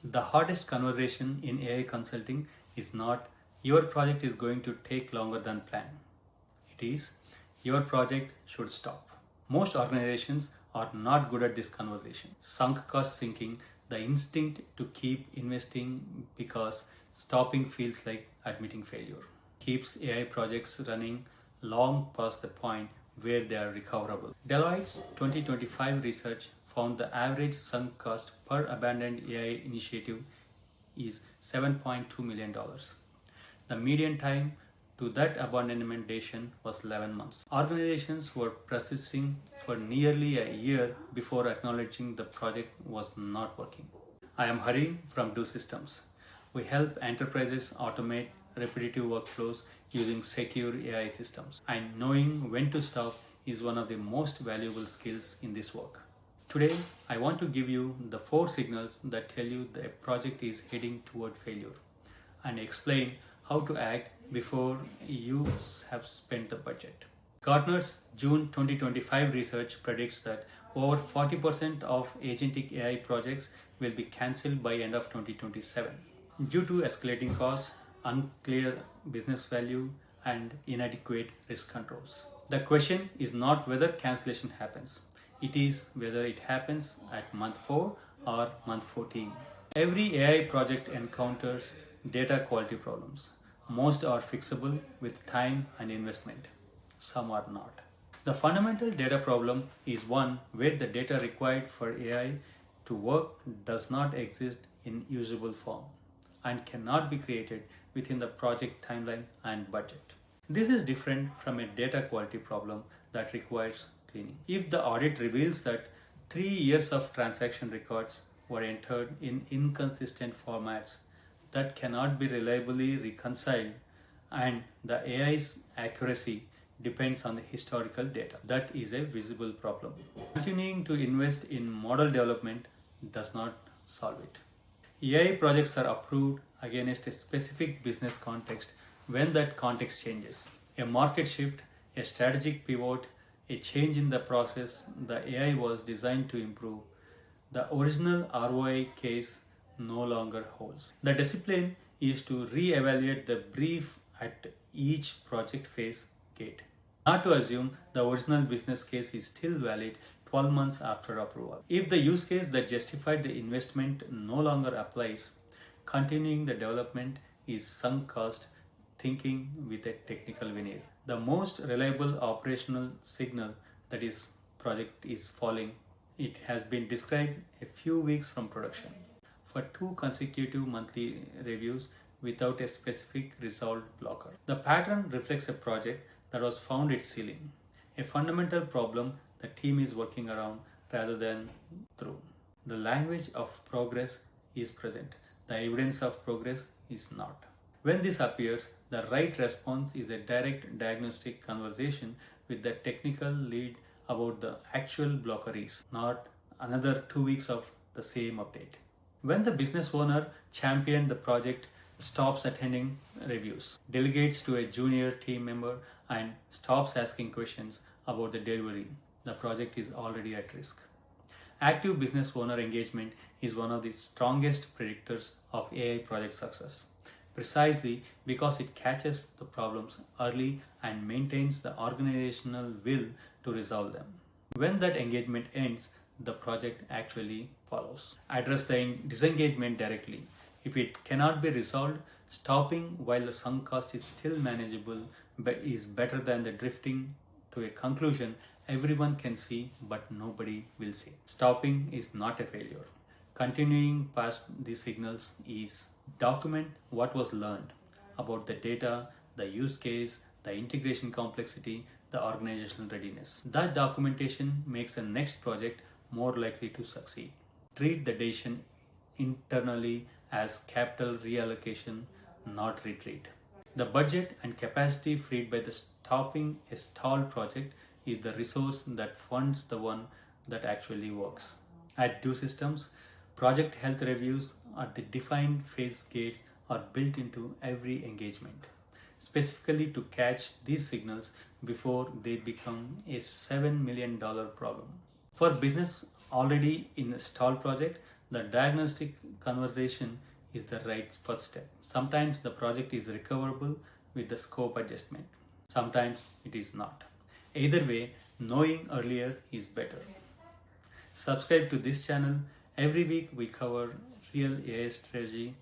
The hardest conversation in AI consulting is not your project is going to take longer than planned. It is your project should stop. Most organizations are not good at this conversation. Sunk cost sinking, the instinct to keep investing because stopping feels like admitting failure, keeps AI projects running long past the point where they are recoverable. Deloitte's 2025 research found the average sunk cost per abandoned AI initiative is $7.2 million. The median time to that abandonment was 11 months. Organizations were processing for nearly a year before acknowledging the project was not working. I am Hari from Do Systems. We help enterprises automate repetitive workflows using secure AI systems, and knowing when to stop is one of the most valuable skills in this work. Today, I want to give you the 4 signals that tell you that a project is heading toward failure and explain how to act before you have spent the budget. Gartner's June 2025 research predicts that over 40% of agentic AI projects will be cancelled by end of 2027 due to escalating costs, unclear business value, and inadequate risk controls. The question is not whether cancellation happens, it is whether it happens at month 4 or month 14. Every AI project encounters data quality problems. Most are fixable with time and investment. Some are not. The fundamental data problem is one where the data required for AI to work does not exist in usable form and cannot be created within the project timeline and budget. This is different from a data quality problem that requires cleaning. If the audit reveals that 3 years of transaction records were entered in inconsistent formats that cannot be reliably reconciled, and the AI's accuracy depends on the historical data, that is a visible problem. Continuing to invest in model development does not solve it. AI projects are approved against a specific business context when that context changes. A market shift, a strategic pivot, a change in the process the AI was designed to improve, the original ROI case no longer holds. The discipline is to re-evaluate the brief at each project phase gate, not to assume the original business case is still valid 12 months after approval. If the use case that justified the investment no longer applies, continuing the development is sunk cost thinking with a technical veneer. The most reliable operational signal that is project is falling. It has been described a few weeks from production for 2 consecutive monthly reviews without a specific resolved blocker. The pattern reflects a project that was found its ceiling, a fundamental problem the team is working around rather than through. The language of progress is present. The evidence of progress is not. When this appears, the right response is a direct diagnostic conversation with the technical lead about the actual blocker is, not another 2 weeks of the same update. When the business owner championed the project stops attending reviews, delegates to a junior team member, and stops asking questions about the delivery, the project is already at risk. Active business owner engagement is one of the strongest predictors of AI project success, precisely because it catches the problems early and maintains the organizational will to resolve them. When that engagement ends, the project actually follows. Address the disengagement directly. If it cannot be resolved, stopping while the sunk cost is still manageable is better than the drifting to a conclusion everyone can see but nobody will see. Stopping is not a failure. Continuing past these signals is document what was learned about the data, the use case, the integration complexity, the organizational readiness. That documentation makes the next project more likely to succeed. Treat the decision internally as capital reallocation, not retreat. The budget and capacity freed by the stopping a stalled project is the resource that funds the one that actually works. At Do Systems, project health reviews at the defined phase gates are built into every engagement, specifically to catch these signals before they become a $7 million problem. For business already in a stalled project, the diagnostic conversation is the right first step. Sometimes the project is recoverable with the scope adjustment. Sometimes it is not. Either way, knowing earlier is better. Subscribe to this channel. Every week we cover real AI strategy